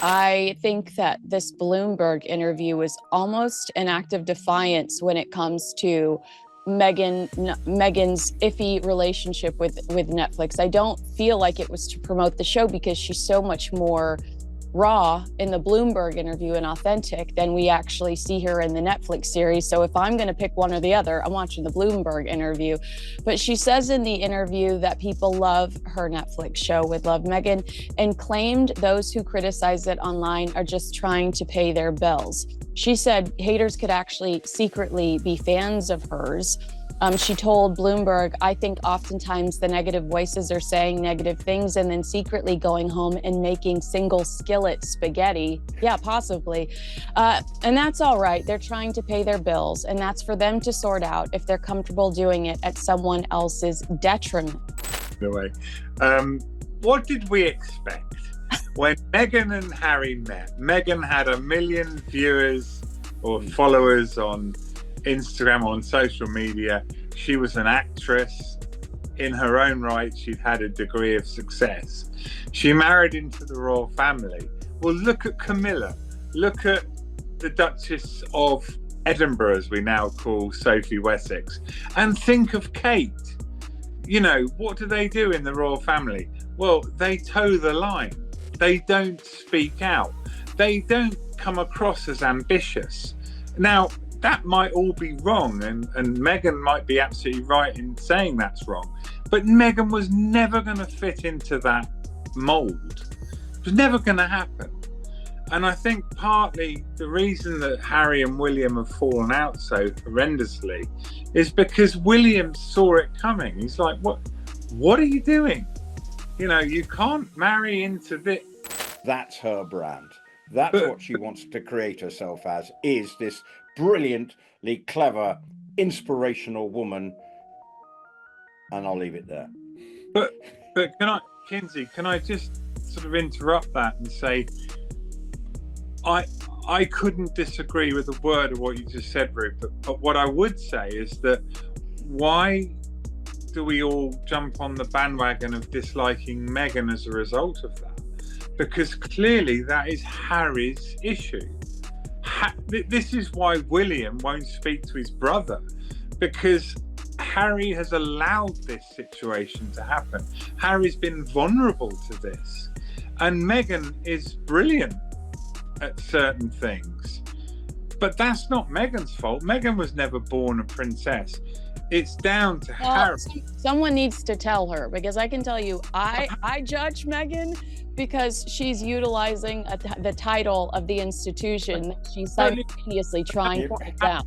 I think that this Bloomberg interview is almost an act of defiance when it comes to Meghan's iffy relationship with Netflix. I don't feel like it was to promote the show because she's so much more raw in the Bloomberg interview and authentic than we actually see her in the Netflix series. So if I'm going to pick one or the other, I'm watching the Bloomberg interview. But she says in the interview that people love her Netflix show with Love Meghan, and claimed those who criticize it online are just trying to pay their bills. She said haters could actually secretly be fans of hers. She told Bloomberg, I think oftentimes the negative voices are saying negative things and then secretly going home and making single skillet spaghetti. Yeah, possibly. And that's all right. They're trying to pay their bills, and that's for them to sort out if they're comfortable doing it at someone else's detriment. Anyway, what did we expect? When Meghan and Harry met, Meghan had 1 million viewers or followers on Instagram, on social media. She was an actress in her own right. She'd had a degree of success. She married into the royal family. Well, look at Camilla. Look at the Duchess of Edinburgh, as we now call Sophie Wessex. And think of Kate. You know, what do they do in the royal family? Well, they toe the line. They don't speak out. They don't come across as ambitious. Now, that might all be wrong, and Meghan might be absolutely right in saying that's wrong. But Meghan was never going to fit into that mould. It was never going to happen. And I think partly the reason that Harry and William have fallen out so horrendously is because William saw it coming. He's like, what are you doing? You know, you can't marry into this. That's her brand. That's what she wants to create herself as, is this brilliantly clever, inspirational woman. And I'll leave it there. But Kinsey, can I just sort of interrupt that and say, I couldn't disagree with a word of what you just said, Rupert. But what I would say is that why do we all jump on the bandwagon of disliking Meghan as a result of that? Because clearly that is Harry's issue. This is why William won't speak to his brother, because Harry has allowed this situation to happen. Harry's been vulnerable to this. And Meghan is brilliant at certain things. But that's not Meghan's fault. Meghan was never born a princess. It's down to Harry. Someone needs to tell her, because I can tell you, I judge Meghan because she's utilizing the title of the institution that she's simultaneously trying to put down.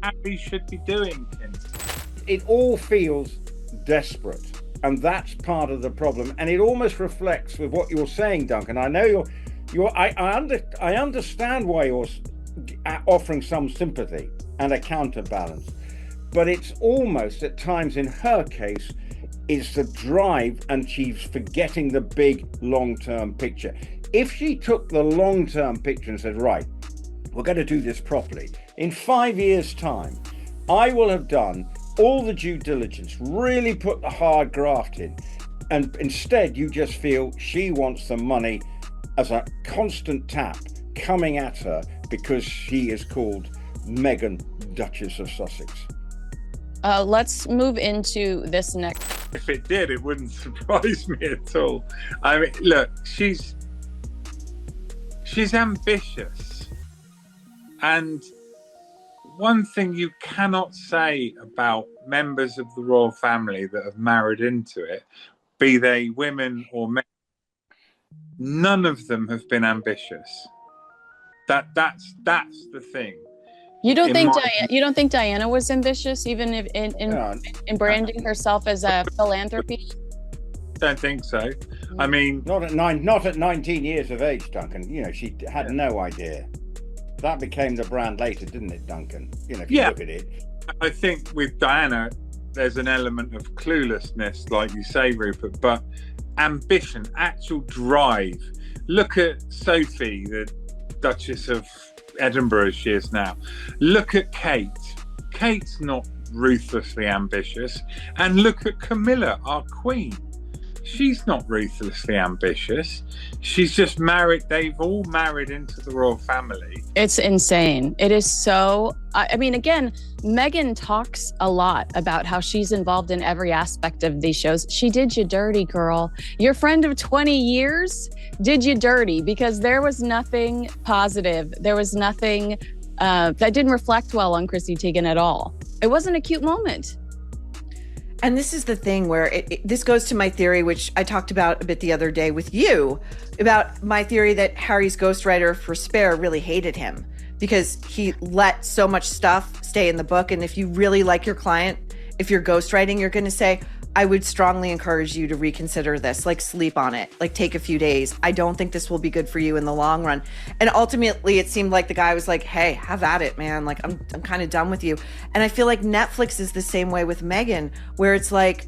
Harry should be doing it. It all feels desperate, and that's part of the problem. And it almost reflects with what you're saying, Duncan. I know I understand why you're offering some sympathy and a counterbalance, but it's almost at times in her case is the drive, and she's forgetting the big long-term picture. If she took the long-term picture and said, right, we're going to do this properly, in 5 years' time, I will have done all the due diligence, really put the hard graft in, and instead you just feel she wants the money as a constant tap coming at her because she is called Meghan, Duchess of Sussex. Let's move into this next. If it did, it wouldn't surprise me at all. I mean, look, she's ambitious. And one thing you cannot say about members of the royal family that have married into it, be they women or men, none of them have been ambitious. That's the thing. You don't think Diana was ambitious, even if in branding herself as a philanthropy? Don't think so. I mean, not at 19 years of age, Duncan. You know, she had no idea. That became the brand later, didn't it, Duncan? You know, if you look at it. I think with Diana, there's an element of cluelessness, like you say, Rupert, but ambition, actual drive. Look at Sophie, the Duchess of Edinburgh, as she is now. Look at Kate. Kate's not ruthlessly ambitious. And look at Camilla, our queen. she's not ruthlessly ambitious. She's just married. They've all married into the royal family. It's insane. It is so, I mean, again, Meghan talks a lot about how she's involved in every aspect of these shows. She did you dirty, girl. Your friend of 20 years did you dirty, because there was nothing positive. There was nothing that didn't reflect well on Chrissy Teigen at all. It wasn't a cute moment. And this is the thing where this goes to my theory, which I talked about a bit the other day with you, about my theory that Harry's ghostwriter for Spare really hated him because he let so much stuff stay in the book. And if you really like your client, if you're ghostwriting, you're going to say, I would strongly encourage you to reconsider this, like sleep on it, like take a few days. I don't think this will be good for you in the long run. And ultimately, it seemed like the guy was like, hey, have at it, man. Like, I'm kind of done with you. And I feel like Netflix is the same way with Meghan, where it's like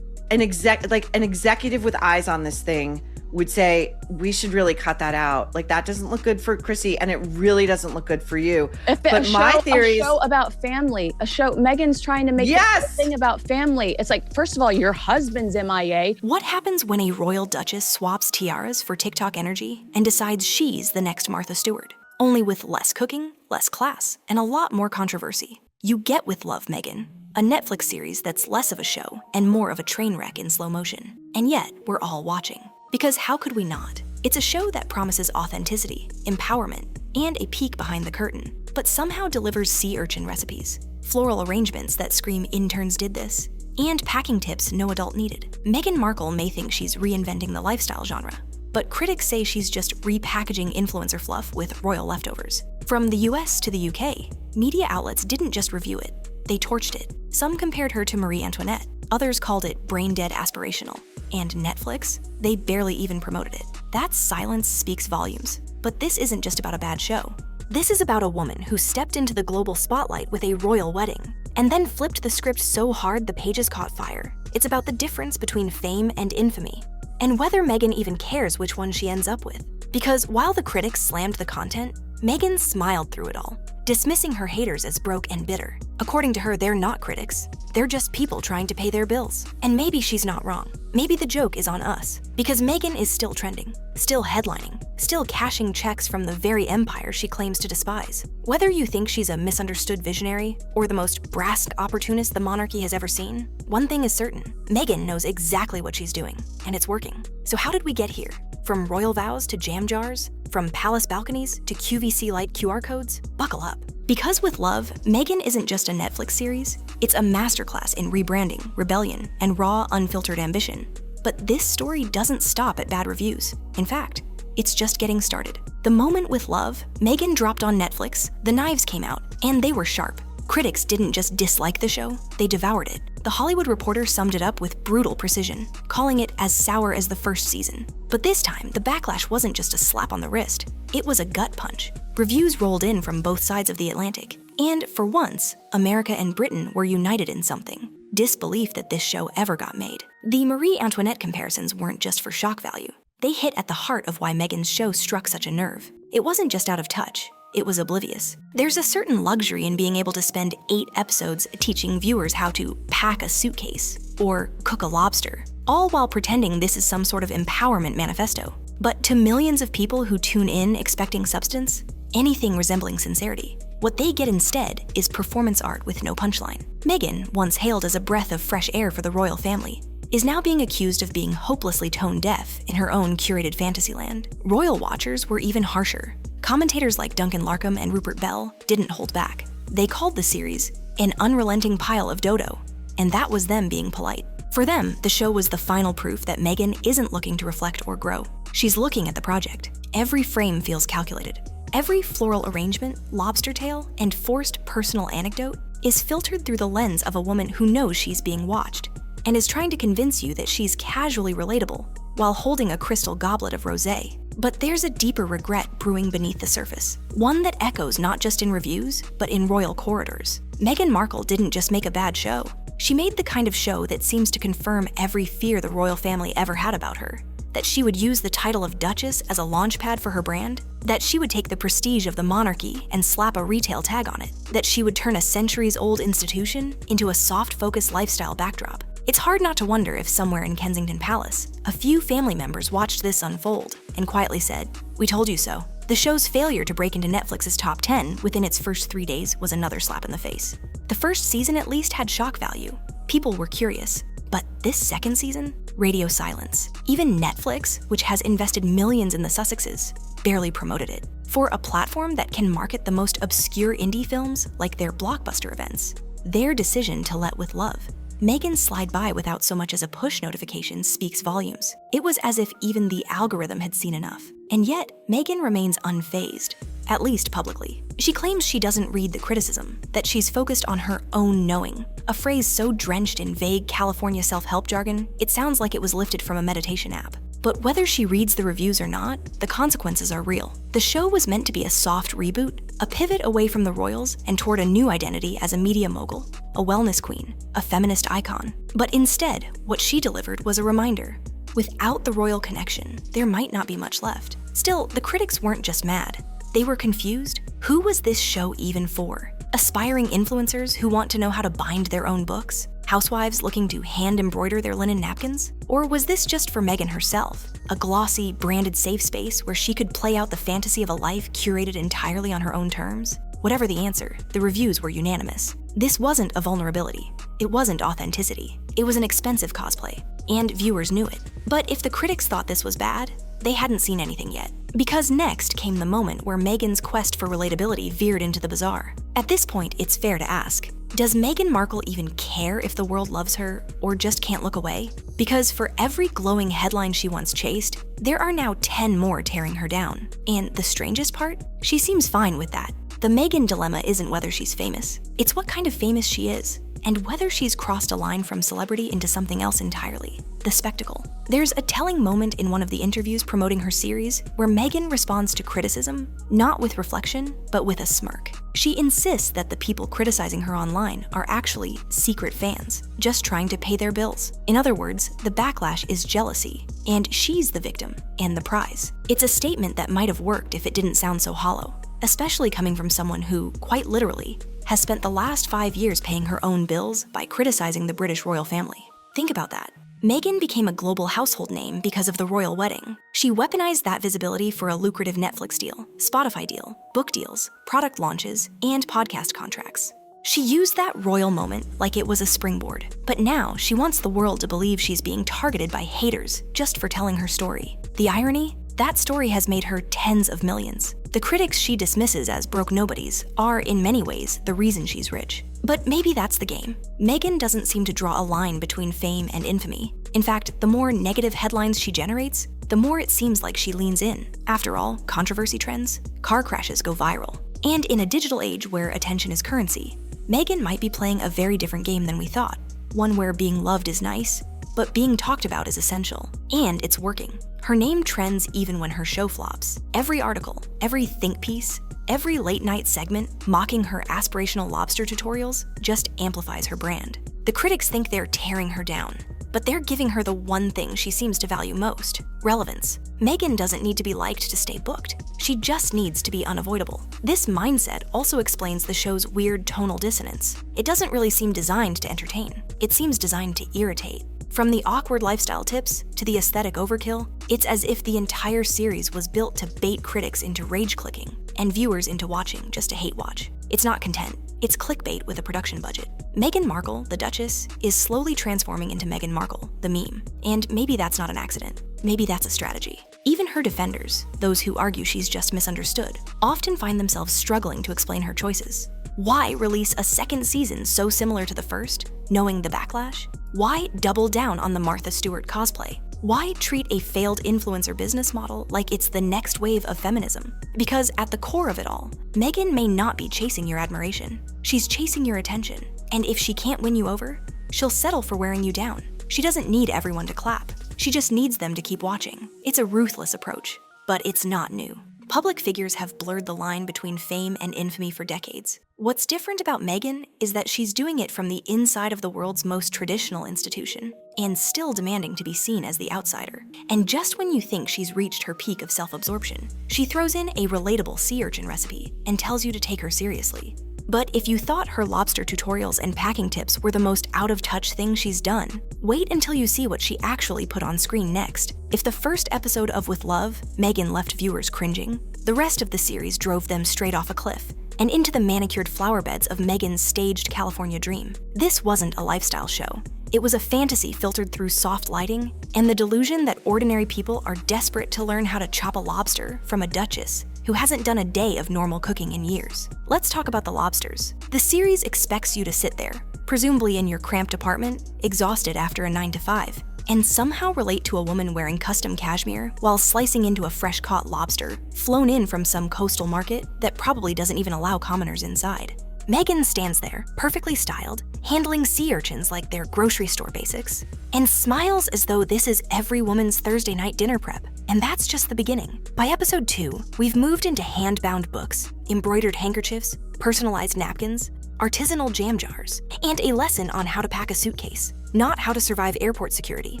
an executive with eyes on this thing would say, we should really cut that out. Like, that doesn't look good for Chrissy, and it really doesn't look good for you. My theory is a show about family. A show, Meghan's trying to make a thing about family. It's like, first of all, your husband's MIA. What happens when a royal duchess swaps tiaras for TikTok energy and decides she's the next Martha Stewart? Only with less cooking, less class, and a lot more controversy. You get With Love, Meghan, a Netflix series that's less of a show and more of a train wreck in slow motion. And yet, we're all watching. Because how could we not? It's a show that promises authenticity, empowerment, and a peek behind the curtain, but somehow delivers sea urchin recipes, floral arrangements that scream interns did this, and packing tips no adult needed. Meghan Markle may think she's reinventing the lifestyle genre, but critics say she's just repackaging influencer fluff with royal leftovers. From the US to the UK, media outlets didn't just review it, they torched it. Some compared her to Marie Antoinette, others called it brain-dead aspirational. And Netflix, they barely even promoted it. That silence speaks volumes. But this isn't just about a bad show. This is about a woman who stepped into the global spotlight with a royal wedding, and then flipped the script so hard the pages caught fire. It's about the difference between fame and infamy, and whether Meghan even cares which one she ends up with. Because while the critics slammed the content, Meghan smiled through it all, dismissing her haters as broke and bitter. According to her, they're not critics. They're just people trying to pay their bills. And maybe she's not wrong. Maybe the joke is on us. Because Meghan is still trending, still headlining, still cashing checks from the very empire she claims to despise. Whether you think she's a misunderstood visionary or the most brass opportunist the monarchy has ever seen, one thing is certain. Meghan knows exactly what she's doing, and it's working. So how did we get here? From royal vows to jam jars, from palace balconies to QVC light QR codes? Buckle up. Because With Love, Meghan isn't just a Netflix series, it's a masterclass in rebranding, rebellion, and raw, unfiltered ambition. But this story doesn't stop at bad reviews. In fact, it's just getting started. The moment With Love, Meghan dropped on Netflix, the knives came out, and they were sharp. Critics didn't just dislike the show, they devoured it. The Hollywood Reporter summed it up with brutal precision, calling it as sour as the first season. But this time, the backlash wasn't just a slap on the wrist, it was a gut punch. Reviews rolled in from both sides of the Atlantic, and for once, America and Britain were united in something: disbelief that this show ever got made. The Marie Antoinette comparisons weren't just for shock value. They hit at the heart of why Meghan's show struck such a nerve. It wasn't just out of touch. It was oblivious. There's a certain luxury in being able to spend 8 episodes teaching viewers how to pack a suitcase or cook a lobster, all while pretending this is some sort of empowerment manifesto. But to millions of people who tune in expecting substance, anything resembling sincerity, what they get instead is performance art with no punchline. Meghan, once hailed as a breath of fresh air for the royal family, is now being accused of being hopelessly tone deaf in her own curated fantasyland. Royal watchers were even harsher. Commentators like Duncan Larkham and Rupert Bell didn't hold back. They called the series an unrelenting pile of dodo, and that was them being polite. For them, the show was the final proof that Meghan isn't looking to reflect or grow. She's looking at the project. Every frame feels calculated. Every floral arrangement, lobster tail, and forced personal anecdote is filtered through the lens of a woman who knows she's being watched and is trying to convince you that she's casually relatable while holding a crystal goblet of rosé. But there's a deeper regret brewing beneath the surface, one that echoes not just in reviews, but in royal corridors. Meghan Markle didn't just make a bad show. She made the kind of show that seems to confirm every fear the royal family ever had about her. That she would use the title of Duchess as a launchpad for her brand, that she would take the prestige of the monarchy and slap a retail tag on it, that she would turn a centuries-old institution into a soft-focused lifestyle backdrop. It's hard not to wonder if somewhere in Kensington Palace, a few family members watched this unfold and quietly said, "We told you so." The show's failure to break into Netflix's top 10 within its first 3 days was another slap in the face. The first season at least had shock value. People were curious. But this second season? Radio silence. Even Netflix, which has invested millions in the Sussexes, barely promoted it. For a platform that can market the most obscure indie films like their blockbuster events, their decision to let with love, Meghan slide by without so much as a push notification speaks volumes. It was as if even the algorithm had seen enough. And yet, Meghan remains unfazed, at least publicly. She claims she doesn't read the criticism, that she's focused on her own knowing, a phrase so drenched in vague California self-help jargon, it sounds like it was lifted from a meditation app. But whether she reads the reviews or not, the consequences are real. The show was meant to be a soft reboot, a pivot away from the royals and toward a new identity as a media mogul, a wellness queen, a feminist icon. But instead, what she delivered was a reminder. Without the royal connection, there might not be much left. Still, the critics weren't just mad. They were confused. Who was this show even for? Aspiring influencers who want to know how to bind their own books? Housewives looking to hand embroider their linen napkins? Or was this just for Meghan herself? A glossy, branded safe space where she could play out the fantasy of a life curated entirely on her own terms? Whatever the answer, the reviews were unanimous. This wasn't a vulnerability. It wasn't authenticity. It was an expensive cosplay. And viewers knew it. But if the critics thought this was bad, they hadn't seen anything yet. Because next came the moment where Meghan's quest for relatability veered into the bizarre. At this point, it's fair to ask, does Meghan Markle even care if the world loves her or just can't look away? Because for every glowing headline she once chased, there are now 10 more tearing her down. And the strangest part? She seems fine with that. The Meghan dilemma isn't whether she's famous, it's what kind of famous she is, and whether she's crossed a line from celebrity into something else entirely, the spectacle. There's a telling moment in one of the interviews promoting her series where Meghan responds to criticism, not with reflection, but with a smirk. She insists that the people criticizing her online are actually secret fans, just trying to pay their bills. In other words, the backlash is jealousy, and she's the victim and the prize. It's a statement that might have worked if it didn't sound so hollow, especially coming from someone who, quite literally, has spent the last 5 years paying her own bills by criticizing the British royal family. Think about that. Meghan became a global household name because of the royal wedding. She weaponized that visibility for a lucrative Netflix deal, Spotify deal, book deals, product launches, and podcast contracts. She used that royal moment like it was a springboard. But now she wants the world to believe she's being targeted by haters just for telling her story. The irony? That story has made her tens of millions. The critics she dismisses as broke nobodies are, in many ways, the reason she's rich. But maybe that's the game. Meghan doesn't seem to draw a line between fame and infamy. In fact, the more negative headlines she generates, the more it seems like she leans in. After all, controversy trends, car crashes go viral. And in a digital age where attention is currency, Meghan might be playing a very different game than we thought. One where being loved is nice, but being talked about is essential. And it's working. Her name trends even when her show flops. Every article, every think piece, every late-night segment mocking her aspirational lobster tutorials just amplifies her brand. The critics think they're tearing her down, but they're giving her the one thing she seems to value most: relevance. Meghan doesn't need to be liked to stay booked. She just needs to be unavoidable. This mindset also explains the show's weird tonal dissonance. It doesn't really seem designed to entertain. It seems designed to irritate. From the awkward lifestyle tips to the aesthetic overkill, it's as if the entire series was built to bait critics into rage-clicking and viewers into watching just to hate watch. It's not content. It's clickbait with a production budget. Meghan Markle, the Duchess, is slowly transforming into Meghan Markle, the meme. And maybe that's not an accident. Maybe that's a strategy. Even her defenders, those who argue she's just misunderstood, often find themselves struggling to explain her choices. Why release a second season so similar to the first, knowing the backlash? Why double down on the Martha Stewart cosplay? Why treat a failed influencer business model like it's the next wave of feminism? Because at the core of it all, Meghan may not be chasing your admiration. She's chasing your attention. And if she can't win you over, she'll settle for wearing you down. She doesn't need everyone to clap. She just needs them to keep watching. It's a ruthless approach, but it's not new. Public figures have blurred the line between fame and infamy for decades. What's different about Meghan is that she's doing it from the inside of the world's most traditional institution, and still demanding to be seen as the outsider. And just when you think she's reached her peak of self-absorption, she throws in a relatable sea urchin recipe and tells you to take her seriously. But if you thought her lobster tutorials and packing tips were the most out-of-touch thing she's done, wait until you see what she actually put on screen next. If the first episode of With Love, Meghan left viewers cringing, the rest of the series drove them straight off a cliff and into the manicured flower beds of Meghan's staged California dream. This wasn't a lifestyle show. It was a fantasy filtered through soft lighting and the delusion that ordinary people are desperate to learn how to chop a lobster from a duchess who hasn't done a day of normal cooking in years. Let's talk about the lobsters. The series expects you to sit there, presumably in your cramped apartment, exhausted after a 9-to-5, and somehow relate to a woman wearing custom cashmere while slicing into a fresh-caught lobster flown in from some coastal market that probably doesn't even allow commoners inside. Meghan stands there, perfectly styled, handling sea urchins like they're grocery store basics, and smiles as though this is every woman's Thursday night dinner prep. And that's just the beginning. By episode 2, we've moved into hand-bound books, embroidered handkerchiefs, personalized napkins, artisanal jam jars, and a lesson on how to pack a suitcase. Not how to survive airport security,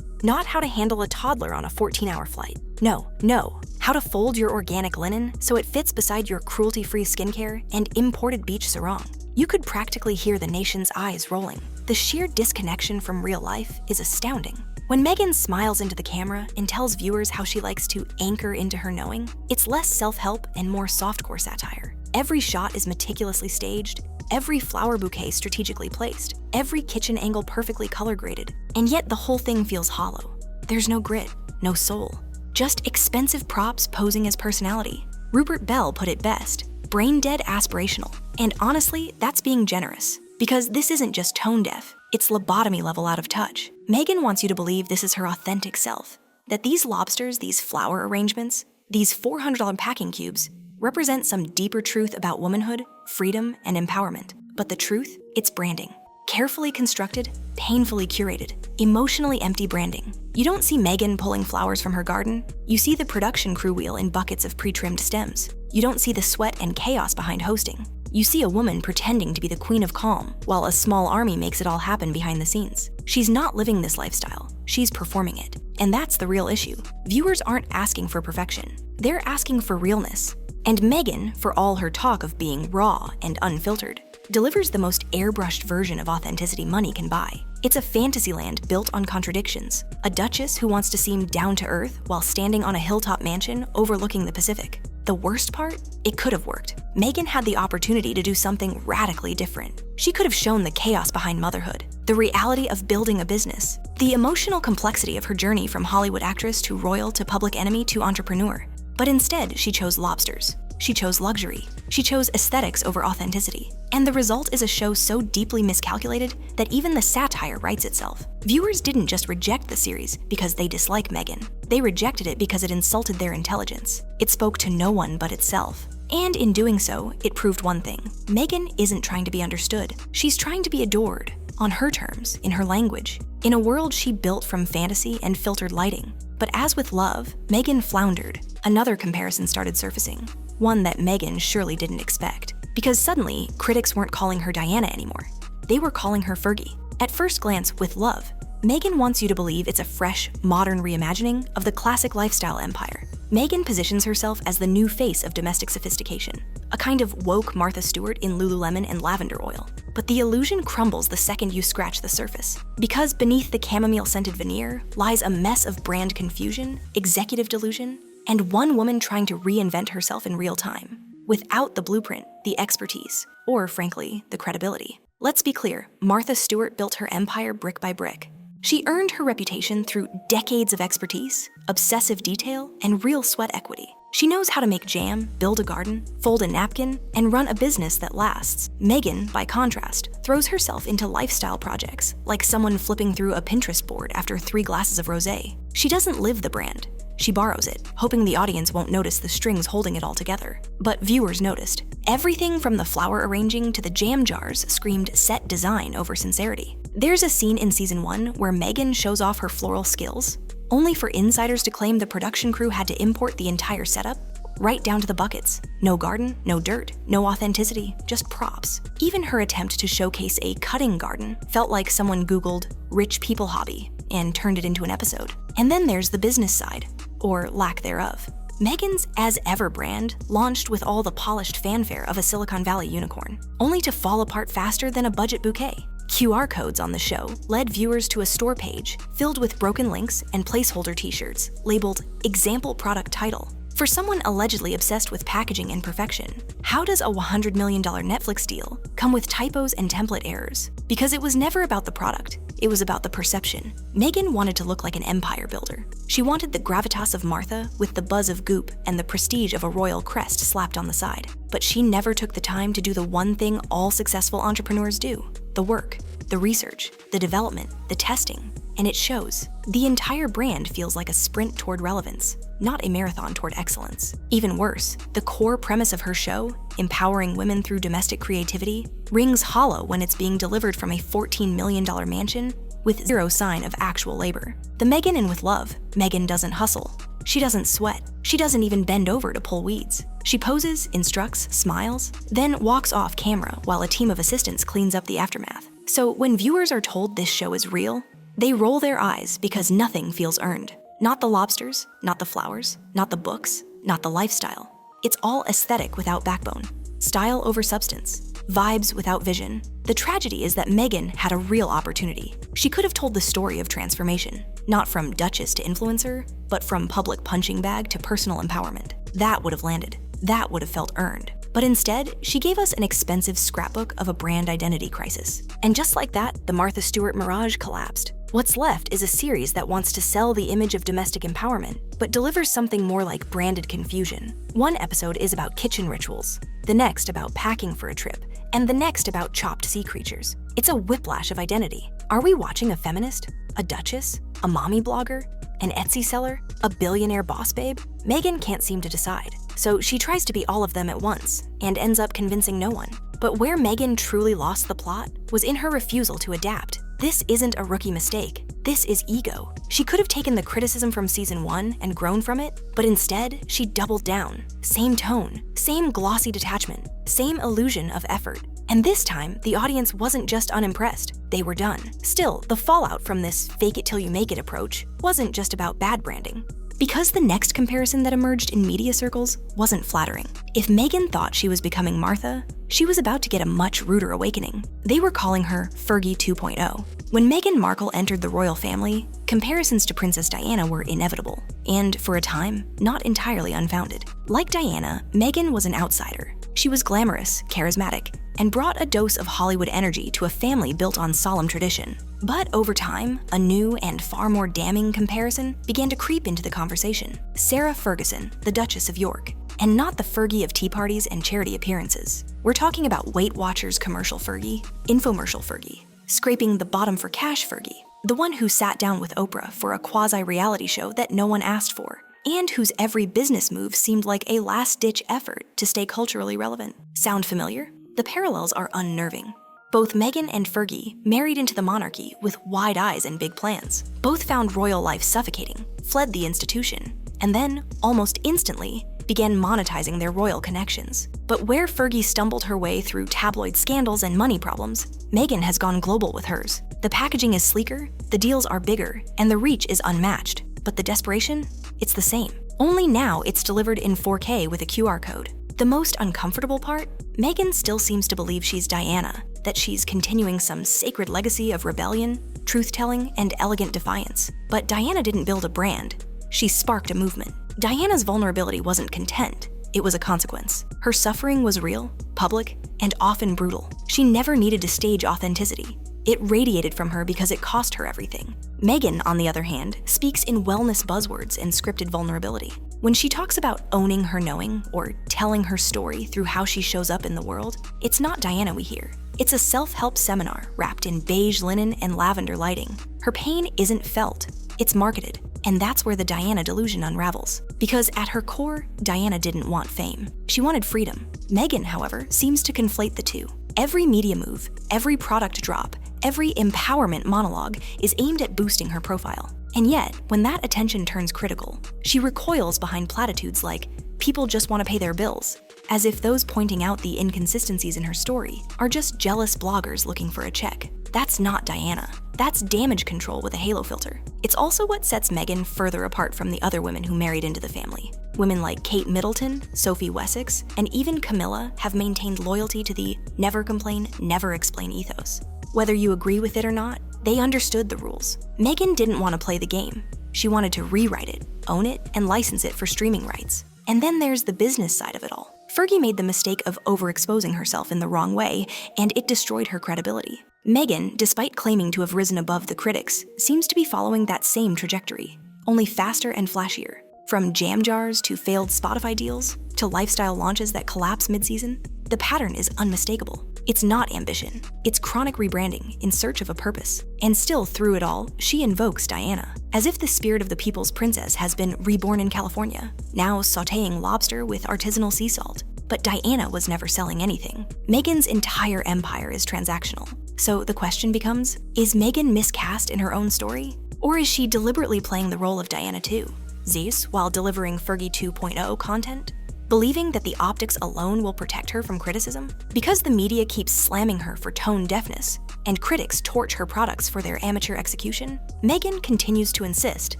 not how to handle a toddler on a 14-hour flight. No, how to fold your organic linen so it fits beside your cruelty-free skincare and imported beach sarong. You could practically hear the nation's eyes rolling. The sheer disconnection from real life is astounding. When Meghan smiles into the camera and tells viewers how she likes to anchor into her knowing, it's less self-help and more softcore satire. Every shot is meticulously staged, every flower bouquet strategically placed, every kitchen angle perfectly color graded, and yet the whole thing feels hollow. There's no grit, no soul, just expensive props posing as personality. Rupert Bell put it best, brain-dead aspirational. And honestly, that's being generous, because this isn't just tone deaf, it's lobotomy level out of touch. Meghan wants you to believe this is her authentic self, that these lobsters, these flower arrangements, these $400 packing cubes, represent some deeper truth about womanhood, freedom, and empowerment. But the truth? It's branding. Carefully constructed, painfully curated, emotionally empty branding. You don't see Meghan pulling flowers from her garden. You see the production crew wheel in buckets of pre-trimmed stems. You don't see the sweat and chaos behind hosting. You see a woman pretending to be the queen of calm, while a small army makes it all happen behind the scenes. She's not living this lifestyle, she's performing it. And that's the real issue. Viewers aren't asking for perfection, they're asking for realness. And Meghan, for all her talk of being raw and unfiltered, delivers the most airbrushed version of authenticity money can buy. It's a fantasy land built on contradictions, a duchess who wants to seem down to earth while standing on a hilltop mansion overlooking the Pacific. The worst part? It could have worked. Meghan had the opportunity to do something radically different. She could have shown the chaos behind motherhood, the reality of building a business, the emotional complexity of her journey from Hollywood actress to royal to public enemy to entrepreneur. But instead, she chose lobsters. She chose luxury. She chose aesthetics over authenticity. And the result is a show so deeply miscalculated that even the satire writes itself. Viewers didn't just reject the series because they dislike Meghan. They rejected it because it insulted their intelligence. It spoke to no one but itself. And in doing so, it proved one thing. Meghan isn't trying to be understood. She's trying to be adored, on her terms, in her language, in a world she built from fantasy and filtered lighting. But as with Love, Meghan floundered. Another comparison started surfacing. One that Meghan surely didn't expect. Because suddenly, critics weren't calling her Diana anymore. They were calling her Fergie. At first glance, With Love, Meghan wants you to believe it's a fresh, modern reimagining of the classic lifestyle empire. Meghan positions herself as the new face of domestic sophistication, a kind of woke Martha Stewart in Lululemon and lavender oil. But the illusion crumbles the second you scratch the surface, because beneath the chamomile-scented veneer lies a mess of brand confusion, executive delusion, and one woman trying to reinvent herself in real time, without the blueprint, the expertise, or frankly, the credibility. Let's be clear, Martha Stewart built her empire brick by brick. She earned her reputation through decades of expertise, obsessive detail, and real sweat equity. She knows how to make jam, build a garden, fold a napkin, and run a business that lasts. Meghan, by contrast, throws herself into lifestyle projects, like someone flipping through a Pinterest board after 3 glasses of rosé. She doesn't live the brand. She borrows it, hoping the audience won't notice the strings holding it all together. But viewers noticed. Everything from the flower arranging to the jam jars screamed set design over sincerity. There's a scene in season 1 where Meghan shows off her floral skills, only for insiders to claim the production crew had to import the entire setup, right down to the buckets. No garden, no dirt, no authenticity, just props. Even her attempt to showcase a cutting garden felt like someone Googled "rich people hobby" and turned it into an episode. And then there's the business side, or lack thereof. Meghan's As Ever brand launched with all the polished fanfare of a Silicon Valley unicorn, only to fall apart faster than a budget bouquet. QR codes on the show led viewers to a store page filled with broken links and placeholder t-shirts labeled Example Product Title. For someone allegedly obsessed with packaging and perfection, how does a $100 million Netflix deal come with typos and template errors? Because it was never about the product, it was about the perception. Meghan wanted to look like an empire builder. She wanted the gravitas of Martha with the buzz of Goop and the prestige of a royal crest slapped on the side. But she never took the time to do the one thing all successful entrepreneurs do: the work, the research, the development, the testing. And it shows. The entire brand feels like a sprint toward relevance, not a marathon toward excellence. Even worse, the core premise of her show, empowering women through domestic creativity, rings hollow when it's being delivered from a $14 million mansion with zero sign of actual labor. The Meghan in With Love, Meghan doesn't hustle. She doesn't sweat. She doesn't even bend over to pull weeds. She poses, instructs, smiles, then walks off camera while a team of assistants cleans up the aftermath. So when viewers are told this show is real, they roll their eyes because nothing feels earned. Not the lobsters, not the flowers, not the books, not the lifestyle. It's all aesthetic without backbone, style over substance, vibes without vision. The tragedy is that Meghan had a real opportunity. She could have told the story of transformation, not from duchess to influencer, but from public punching bag to personal empowerment. That would have landed. That would have felt earned. But instead, she gave us an expensive scrapbook of a brand identity crisis. And just like that, the Martha Stewart mirage collapsed. What's left is a series that wants to sell the image of domestic empowerment, but delivers something more like branded confusion. One episode is about kitchen rituals, the next about packing for a trip, and the next about chopped sea creatures. It's a whiplash of identity. Are we watching a feminist, a duchess, a mommy blogger, an Etsy seller, a billionaire boss babe? Meghan can't seem to decide, so she tries to be all of them at once and ends up convincing no one. But where Meghan truly lost the plot was in her refusal to adapt. This isn't a rookie mistake. This is ego. She could have taken the criticism from season 1 and grown from it, but instead, she doubled down. Same tone, same glossy detachment, same illusion of effort. And this time, the audience wasn't just unimpressed, they were done. Still, the fallout from this fake it till you make it approach wasn't just about bad branding. Because the next comparison that emerged in media circles wasn't flattering. If Meghan thought she was becoming Martha, she was about to get a much ruder awakening. They were calling her Fergie 2.0. When Meghan Markle entered the royal family, comparisons to Princess Diana were inevitable, and for a time, not entirely unfounded. Like Diana, Meghan was an outsider. She was glamorous, charismatic, and brought a dose of Hollywood energy to a family built on solemn tradition. But over time, a new and far more damning comparison began to creep into the conversation. Sarah Ferguson, the Duchess of York, and not the Fergie of tea parties and charity appearances. We're talking about Weight Watchers commercial Fergie, infomercial Fergie, scraping the bottom for cash Fergie, the one who sat down with Oprah for a quasi-reality show that no one asked for, and whose every business move seemed like a last-ditch effort to stay culturally relevant. Sound familiar? The parallels are unnerving. Both Meghan and Fergie married into the monarchy with wide eyes and big plans. Both found royal life suffocating, fled the institution, and then, almost instantly, began monetizing their royal connections. But where Fergie stumbled her way through tabloid scandals and money problems, Meghan has gone global with hers. The packaging is sleeker, the deals are bigger, and the reach is unmatched. But the desperation? It's the same. Only now it's delivered in 4K with a QR code. The most uncomfortable part? Meghan still seems to believe she's Diana, that she's continuing some sacred legacy of rebellion, truth-telling, and elegant defiance. But Diana didn't build a brand. She sparked a movement. Diana's vulnerability wasn't content. It was a consequence. Her suffering was real, public, and often brutal. She never needed to stage authenticity. It radiated from her because it cost her everything. Meghan, on the other hand, speaks in wellness buzzwords and scripted vulnerability. When she talks about owning her knowing or telling her story through how she shows up in the world, it's not Diana we hear. It's a self-help seminar wrapped in beige linen and lavender lighting. Her pain isn't felt, it's marketed. And that's where the Diana delusion unravels. Because at her core, Diana didn't want fame. She wanted freedom. Meghan, however, seems to conflate the two. Every media move, every product drop, every empowerment monologue is aimed at boosting her profile. And yet, when that attention turns critical, she recoils behind platitudes like, people just want to pay their bills, as if those pointing out the inconsistencies in her story are just jealous bloggers looking for a check. That's not Diana. That's damage control with a halo filter. It's also what sets Meghan further apart from the other women who married into the family. Women like Kate Middleton, Sophie Wessex, and even Camilla have maintained loyalty to the never complain, never explain ethos. Whether you agree with it or not, they understood the rules. Meghan didn't want to play the game. She wanted to rewrite it, own it, and license it for streaming rights. And then there's the business side of it all. Fergie made the mistake of overexposing herself in the wrong way, and it destroyed her credibility. Meghan, despite claiming to have risen above the critics, seems to be following that same trajectory, only faster and flashier. From jam jars to failed Spotify deals to lifestyle launches that collapse mid-season, the pattern is unmistakable. It's not ambition. It's chronic rebranding in search of a purpose. And still, through it all, she invokes Diana, as if the spirit of the people's princess has been reborn in California, now sautéing lobster with artisanal sea salt. But Diana was never selling anything. Meghan's entire empire is transactional. So the question becomes, is Meghan miscast in her own story? Or is she deliberately playing the role of Diana too? Zeus, while delivering Fergie 2.0 content? Believing that the optics alone will protect her from criticism? Because the media keeps slamming her for tone deafness, and critics torch her products for their amateur execution, Meghan continues to insist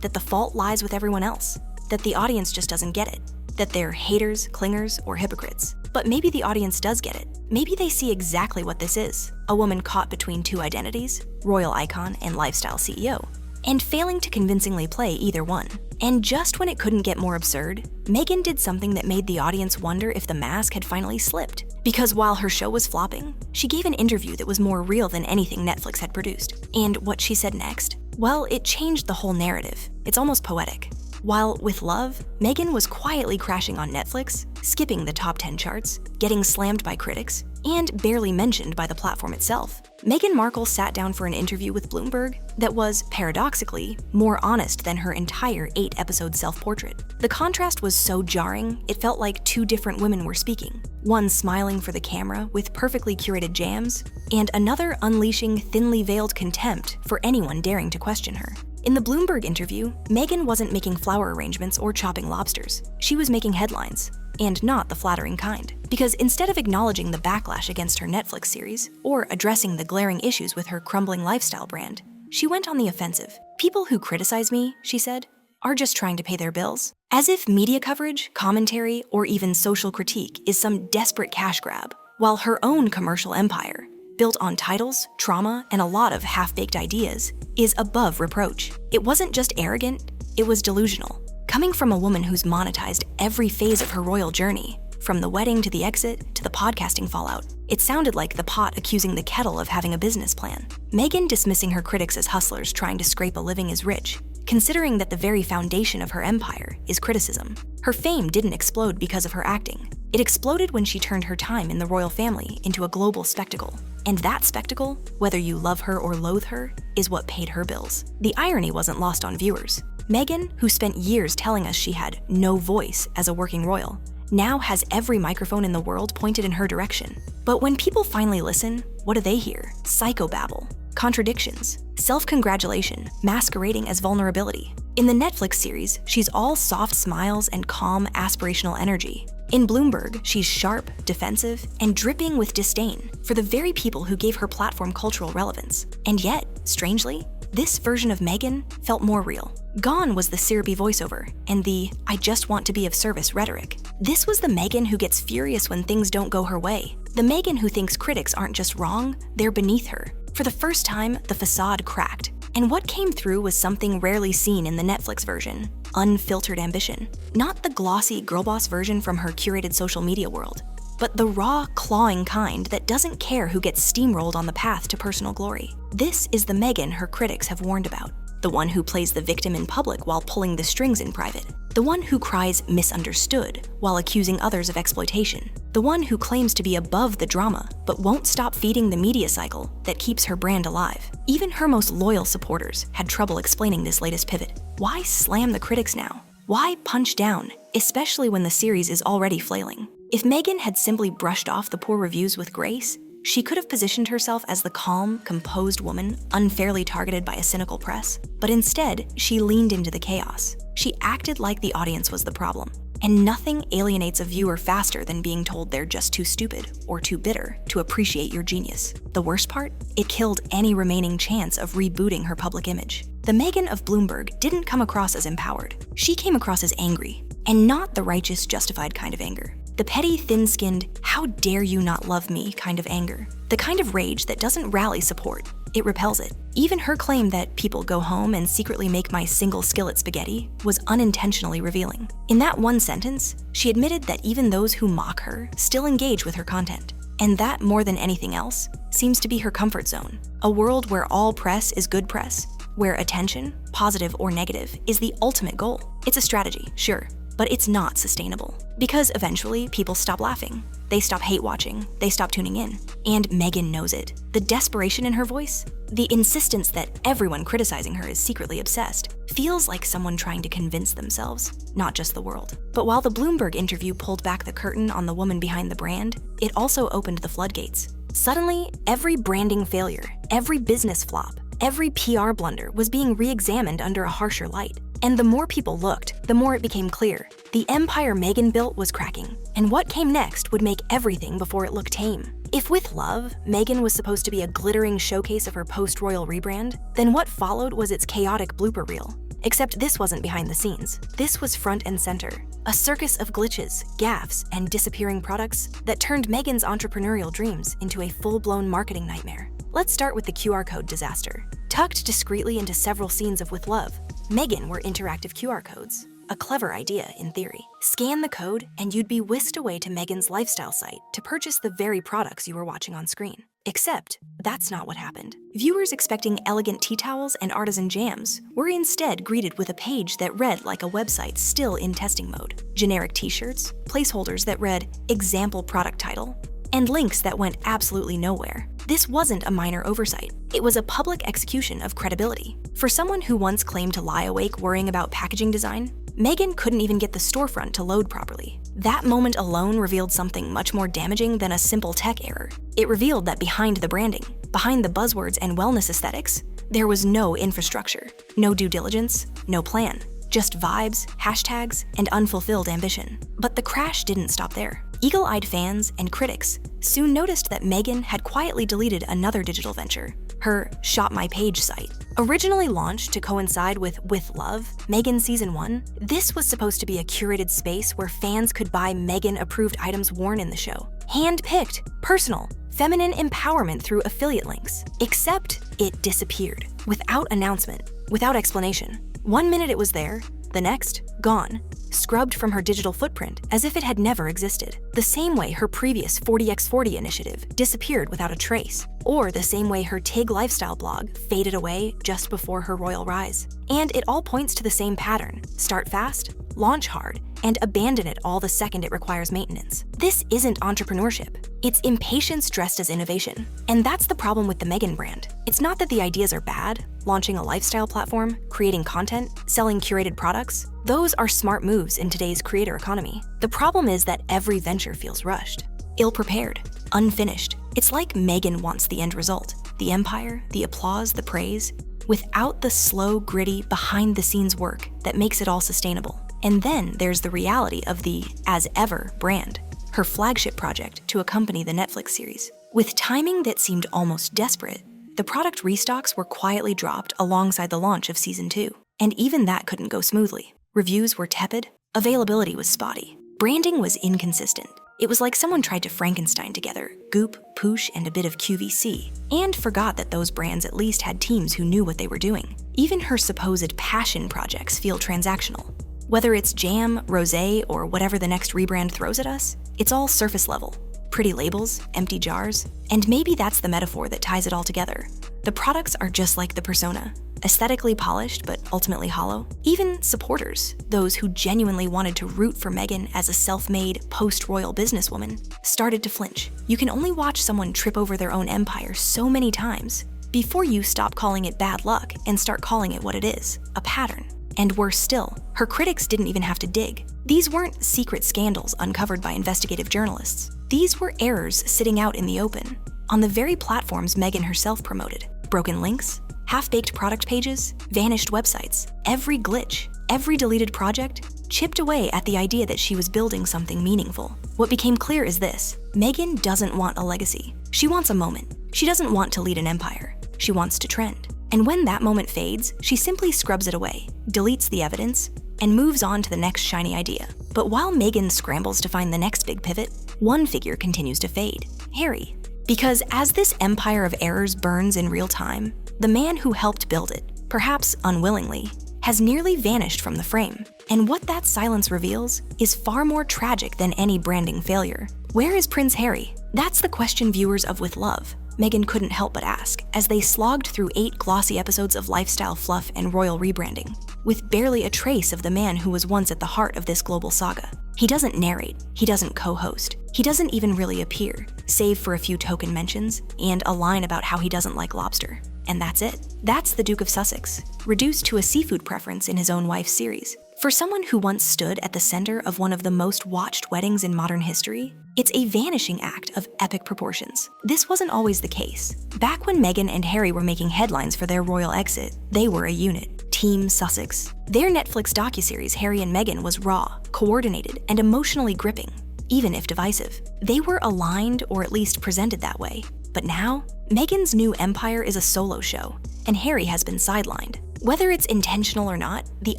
that the fault lies with everyone else, that the audience just doesn't get it, that they're haters, clingers, or hypocrites. But maybe the audience does get it. Maybe they see exactly what this is, a woman caught between two identities, royal icon and lifestyle CEO, and failing to convincingly play either one. And just when it couldn't get more absurd, Meghan did something that made the audience wonder if the mask had finally slipped. Because while her show was flopping, she gave an interview that was more real than anything Netflix had produced. And what she said next? Well, it changed the whole narrative. It's almost poetic. While with Love, Meghan was quietly crashing on Netflix, skipping the top 10 charts, getting slammed by critics, and barely mentioned by the platform itself. Meghan Markle sat down for an interview with Bloomberg that was, paradoxically, more honest than her entire 8-episode self-portrait. The contrast was so jarring, it felt like two different women were speaking. One smiling for the camera with perfectly curated jams, and another unleashing thinly veiled contempt for anyone daring to question her. In the Bloomberg interview, Meghan wasn't making flower arrangements or chopping lobsters. She was making headlines, and not the flattering kind. Because instead of acknowledging the backlash against her Netflix series, or addressing the glaring issues with her crumbling lifestyle brand, she went on the offensive. People who criticize me, she said, are just trying to pay their bills. As if media coverage, commentary, or even social critique is some desperate cash grab, while her own commercial empire, built on titles, trauma, and a lot of half-baked ideas, is above reproach. It wasn't just arrogant, it was delusional. Coming from a woman who's monetized every phase of her royal journey, from the wedding to the exit to the podcasting fallout, it sounded like the pot accusing the kettle of having a business plan. Meghan dismissing her critics as hustlers trying to scrape a living is rich, considering that the very foundation of her empire is criticism. Her fame didn't explode because of her acting. It exploded when she turned her time in the royal family into a global spectacle. And that spectacle, whether you love her or loathe her, is what paid her bills. The irony wasn't lost on viewers. Meghan, who spent years telling us she had no voice as a working royal, now has every microphone in the world pointed in her direction. But when people finally listen, what do they hear? Psychobabble, contradictions, self-congratulation masquerading as vulnerability. In the Netflix series, she's all soft smiles and calm, aspirational energy. In Bloomberg, she's sharp, defensive, and dripping with disdain for the very people who gave her platform cultural relevance. And yet, strangely, this version of Meghan felt more real. Gone was the syrupy voiceover and the "I just want to be of service" rhetoric. This was the Meghan who gets furious when things don't go her way. The Meghan who thinks critics aren't just wrong, they're beneath her. For the first time, the facade cracked. And what came through was something rarely seen in the Netflix version: unfiltered ambition. Not the glossy girlboss version from her curated social media world, but the raw, clawing kind that doesn't care who gets steamrolled on the path to personal glory. This is the Meghan her critics have warned about. The one who plays the victim in public while pulling the strings in private. The one who cries misunderstood while accusing others of exploitation. The one who claims to be above the drama, but won't stop feeding the media cycle that keeps her brand alive. Even her most loyal supporters had trouble explaining this latest pivot. Why slam the critics now? Why punch down, especially when the series is already flailing? If Meghan had simply brushed off the poor reviews with grace, she could have positioned herself as the calm, composed woman unfairly targeted by a cynical press. But instead, she leaned into the chaos. She acted like the audience was the problem. And nothing alienates a viewer faster than being told they're just too stupid or too bitter to appreciate your genius. The worst part? It killed any remaining chance of rebooting her public image. The Meghan of Bloomberg didn't come across as empowered. She came across as angry, and not the righteous, justified kind of anger. The petty, thin-skinned, how dare you not love me kind of anger. The kind of rage that doesn't rally support. It repels it. Even her claim that people go home and secretly make my single skillet spaghetti was unintentionally revealing. In that one sentence, she admitted that even those who mock her still engage with her content. And that, more than anything else, seems to be her comfort zone. A world where all press is good press, where attention, positive or negative, is the ultimate goal. It's a strategy, sure, but it's not sustainable. Because eventually, people stop laughing. They stop hate watching, they stop tuning in. And Meghan knows it. The desperation in her voice, the insistence that everyone criticizing her is secretly obsessed, feels like someone trying to convince themselves, not just the world. But while the Bloomberg interview pulled back the curtain on the woman behind the brand, it also opened the floodgates. Suddenly, every branding failure, every business flop, every PR blunder was being re-examined under a harsher light. And the more people looked, the more it became clear. The empire Meghan built was cracking, and what came next would make everything before it looked tame. If with love, Meghan was supposed to be a glittering showcase of her post-royal rebrand, then what followed was its chaotic blooper reel. Except this wasn't behind the scenes. This was front and center. A circus of glitches, gaffes, and disappearing products that turned Meghan's entrepreneurial dreams into a full-blown marketing nightmare. Let's start with the QR code disaster. Tucked discreetly into several scenes of With Love, Meghan were interactive QR codes. A clever idea, in theory. Scan the code, and you'd be whisked away to Meghan's lifestyle site to purchase the very products you were watching on screen. Except, that's not what happened. Viewers expecting elegant tea towels and artisan jams were instead greeted with a page that read like a website still in testing mode. Generic t-shirts, placeholders that read example product title, and links that went absolutely nowhere. This wasn't a minor oversight. It was a public execution of credibility. For someone who once claimed to lie awake worrying about packaging design, Meghan couldn't even get the storefront to load properly. That moment alone revealed something much more damaging than a simple tech error. It revealed that behind the branding, behind the buzzwords and wellness aesthetics, there was no infrastructure, no due diligence, no plan. Just vibes, hashtags, and unfulfilled ambition. But the crash didn't stop there. Eagle-eyed fans and critics soon noticed that Meghan had quietly deleted another digital venture, her Shop My Page site. Originally launched to coincide with Love, Meghan Season 1, this was supposed to be a curated space where fans could buy Meghan-approved items worn in the show. Hand-picked, personal, feminine empowerment through affiliate links. Except it disappeared, without announcement, without explanation. 1 minute it was there, the next, gone. Scrubbed from her digital footprint as if it had never existed. The same way her previous 40x40 initiative disappeared without a trace, or the same way her TIG lifestyle blog faded away just before her royal rise. And it all points to the same pattern: start fast, launch hard, and abandon it all the second it requires maintenance. This isn't entrepreneurship. It's impatience dressed as innovation. And that's the problem with the Meghan brand. It's not that the ideas are bad. Launching a lifestyle platform, creating content, selling curated products, those are smart moves in today's creator economy. The problem is that every venture feels rushed, ill-prepared, unfinished. It's like Meghan wants the end result, the empire, the applause, the praise, without the slow, gritty, behind-the-scenes work that makes it all sustainable. And then there's the reality of the As Ever brand, her flagship project to accompany the Netflix series. With timing that seemed almost desperate, the product restocks were quietly dropped alongside the launch of Season 2. And even that couldn't go smoothly. Reviews were tepid, availability was spotty, branding was inconsistent. It was like someone tried to Frankenstein together goop, poosh, and a bit of QVC, and forgot that those brands at least had teams who knew what they were doing. Even her supposed passion projects feel transactional. Whether it's jam, rosé, or whatever the next rebrand throws at us, it's all surface level. Pretty labels, empty jars, and maybe that's the metaphor that ties it all together. The products are just like the persona, aesthetically polished but ultimately hollow. Even supporters, those who genuinely wanted to root for Meghan as a self-made, post-royal businesswoman, started to flinch. You can only watch someone trip over their own empire so many times before you stop calling it bad luck and start calling it what it is, a pattern. And worse still, her critics didn't even have to dig. These weren't secret scandals uncovered by investigative journalists. These were errors sitting out in the open, on the very platforms Meghan herself promoted. Broken links, half-baked product pages, vanished websites. Every glitch, every deleted project chipped away at the idea that she was building something meaningful. What became clear is this: Meghan doesn't want a legacy. She wants a moment. She doesn't want to lead an empire. She wants to trend. And when that moment fades, she simply scrubs it away, deletes the evidence, and moves on to the next shiny idea. But while Meghan scrambles to find the next big pivot, one figure continues to fade: Harry. Because as this empire of errors burns in real time, the man who helped build it, perhaps unwillingly, has nearly vanished from the frame. And what that silence reveals is far more tragic than any branding failure. Where is Prince Harry? That's the question viewers of With Love, Meghan couldn't help but ask as they slogged through 8 glossy episodes of lifestyle fluff and royal rebranding, with barely a trace of the man who was once at the heart of this global saga. He doesn't narrate, he doesn't co-host, he doesn't even really appear, save for a few token mentions and a line about how he doesn't like lobster. And that's it. That's the Duke of Sussex, reduced to a seafood preference in his own wife's series. For someone who once stood at the center of one of the most watched weddings in modern history, it's a vanishing act of epic proportions. This wasn't always the case. Back when Meghan and Harry were making headlines for their royal exit, they were a unit. Team Sussex. Their Netflix docuseries Harry and Meghan was raw, coordinated, and emotionally gripping, even if divisive. They were aligned, or at least presented that way. But now, Meghan's new empire is a solo show, and Harry has been sidelined. Whether it's intentional or not, the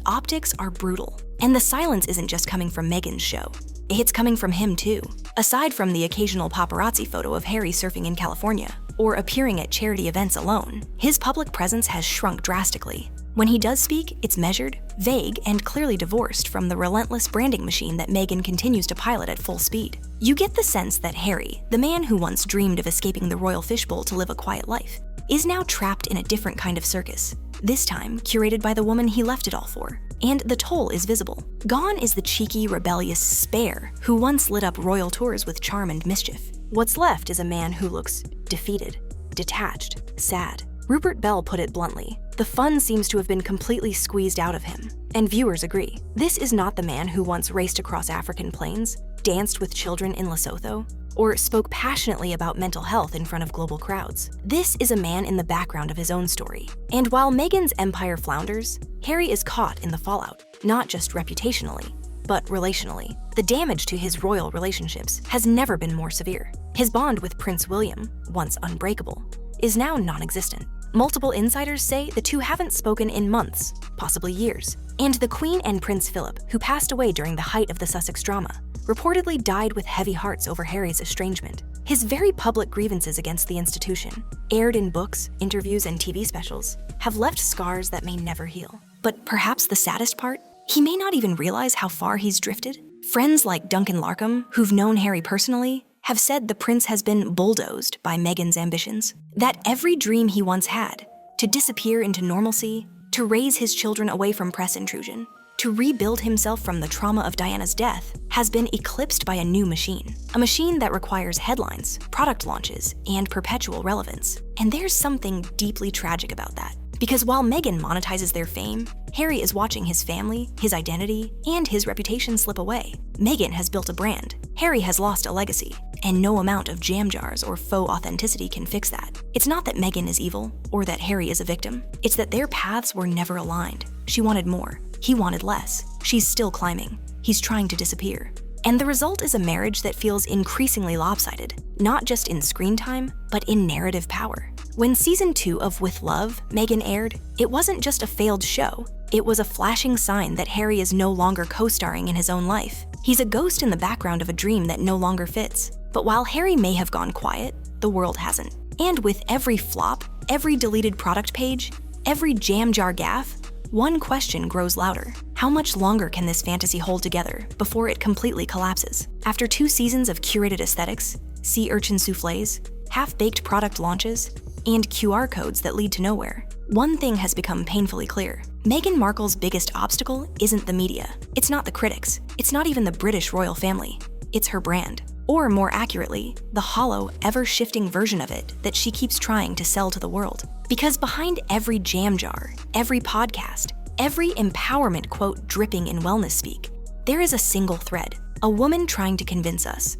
optics are brutal. And the silence isn't just coming from Meghan's show. It's coming from him too. Aside from the occasional paparazzi photo of Harry surfing in California, or appearing at charity events alone, his public presence has shrunk drastically. When he does speak, it's measured, vague, and clearly divorced from the relentless branding machine that Meghan continues to pilot at full speed. You get the sense that Harry, the man who once dreamed of escaping the royal fishbowl to live a quiet life, is now trapped in a different kind of circus, this time curated by the woman he left it all for. And the toll is visible. Gone is the cheeky, rebellious spare who once lit up royal tours with charm and mischief. What's left is a man who looks defeated, detached, sad. Rupert Bell put it bluntly: the fun seems to have been completely squeezed out of him. And viewers agree. This is not the man who once raced across African plains, danced with children in Lesotho, or spoke passionately about mental health in front of global crowds. This is a man in the background of his own story. And while Meghan's empire flounders, Harry is caught in the fallout, not just reputationally, but relationally. The damage to his royal relationships has never been more severe. His bond with Prince William, once unbreakable, is now non-existent. Multiple insiders say the two haven't spoken in months, possibly years. And the Queen and Prince Philip, who passed away during the height of the Sussex drama, reportedly died with heavy hearts over Harry's estrangement. His very public grievances against the institution, aired in books, interviews, and TV specials, have left scars that may never heal. But perhaps the saddest part? He may not even realize how far he's drifted. Friends like Duncan Larkham, who've known Harry personally, have said the prince has been bulldozed by Meghan's ambitions. That every dream he once had, to disappear into normalcy, to raise his children away from press intrusion, to rebuild himself from the trauma of Diana's death, has been eclipsed by a new machine. A machine that requires headlines, product launches, and perpetual relevance. And there's something deeply tragic about that. Because while Meghan monetizes their fame, Harry is watching his family, his identity, and his reputation slip away. Meghan has built a brand. Harry has lost a legacy. And no amount of jam jars or faux authenticity can fix that. It's not that Meghan is evil, or that Harry is a victim. It's that their paths were never aligned. She wanted more. He wanted less. She's still climbing. He's trying to disappear. And the result is a marriage that feels increasingly lopsided, not just in screen time, but in narrative power. When season 2 of With Love, Meghan aired, it wasn't just a failed show. It was a flashing sign that Harry is no longer co-starring in his own life. He's a ghost in the background of a dream that no longer fits. But while Harry may have gone quiet, the world hasn't. And with every flop, every deleted product page, every jam jar gaffe, one question grows louder. How much longer can this fantasy hold together before it completely collapses? After 2 seasons of curated aesthetics, sea urchin soufflés, half-baked product launches, and QR codes that lead to nowhere, one thing has become painfully clear. Meghan Markle's biggest obstacle isn't the media. It's not the critics. It's not even the British royal family. It's her brand. Or more accurately, the hollow, ever-shifting version of it that she keeps trying to sell to the world. Because behind every jam jar, every podcast, every empowerment quote dripping in wellness speak, there is a single thread. A woman trying to convince us,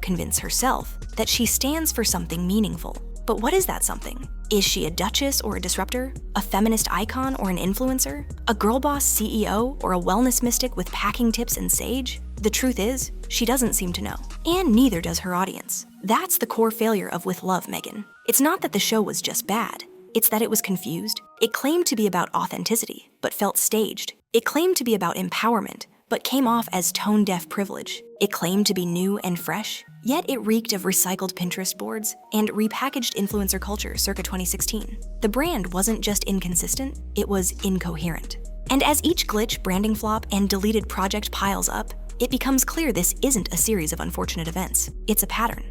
convince herself, that she stands for something meaningful. But what is that something? Is she a duchess or a disruptor? A feminist icon or an influencer? A girl boss CEO or a wellness mystic with packing tips and sage? The truth is, she doesn't seem to know. And neither does her audience. That's the core failure of With Love, Meghan. It's not that the show was just bad. It's that it was confused. It claimed to be about authenticity, but felt staged. It claimed to be about empowerment, but came off as tone-deaf privilege. It claimed to be new and fresh, yet it reeked of recycled Pinterest boards and repackaged influencer culture circa 2016. The brand wasn't just inconsistent, it was incoherent. And as each glitch, branding flop, and deleted project piles up, it becomes clear this isn't a series of unfortunate events. It's a pattern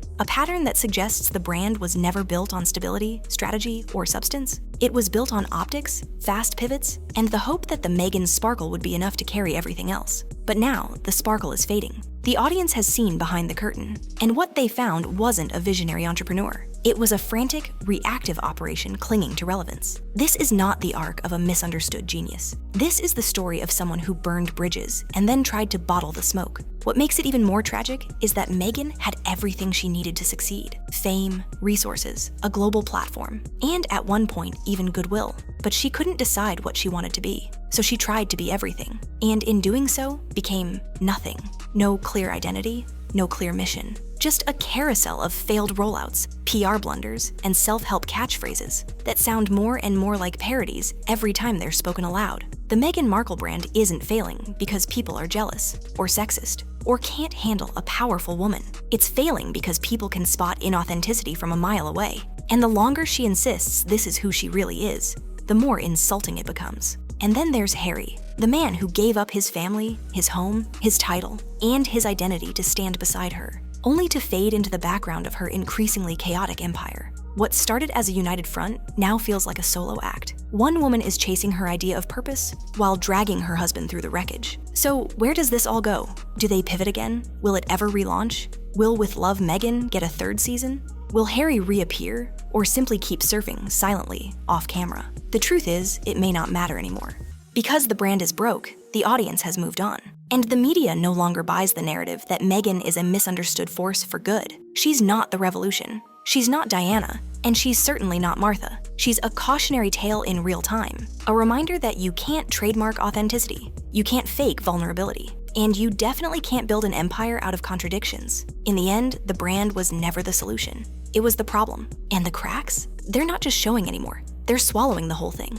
that suggests the brand was never built on stability, strategy, or substance. It was built on optics, fast pivots, and the hope that the Meghan sparkle would be enough to carry everything else. But now, the sparkle is fading. The audience has seen behind the curtain, and what they found wasn't a visionary entrepreneur. It was a frantic, reactive operation clinging to relevance. This is not the arc of a misunderstood genius. This is the story of someone who burned bridges and then tried to bottle the smoke. What makes it even more tragic is that Meghan had everything she needed to succeed: fame, resources, a global platform, and at one point, even goodwill. But she couldn't decide what she wanted to be, so she tried to be everything, and in doing so, became nothing. No clear identity, no clear mission. Just a carousel of failed rollouts, PR blunders, and self-help catchphrases that sound more and more like parodies every time they're spoken aloud. The Meghan Markle brand isn't failing because people are jealous, or sexist, or can't handle a powerful woman. It's failing because people can spot inauthenticity from a mile away. And the longer she insists this is who she really is, the more insulting it becomes. And then there's Harry, the man who gave up his family, his home, his title, and his identity to stand beside her, only to fade into the background of her increasingly chaotic empire. What started as a united front now feels like a solo act. One woman is chasing her idea of purpose while dragging her husband through the wreckage. So where does this all go? Do they pivot again? Will it ever relaunch? Will With Love Meghan get a third season? Will Harry reappear, or simply keep surfing silently, off camera? The truth is, it may not matter anymore. Because the brand is broke, the audience has moved on. And the media no longer buys the narrative that Meghan is a misunderstood force for good. She's not the revolution. She's not Diana, and she's certainly not Martha. She's a cautionary tale in real time, a reminder that you can't trademark authenticity, you can't fake vulnerability, and you definitely can't build an empire out of contradictions. In the end, the brand was never the solution. It was the problem. And the cracks? They're not just showing anymore. They're swallowing the whole thing.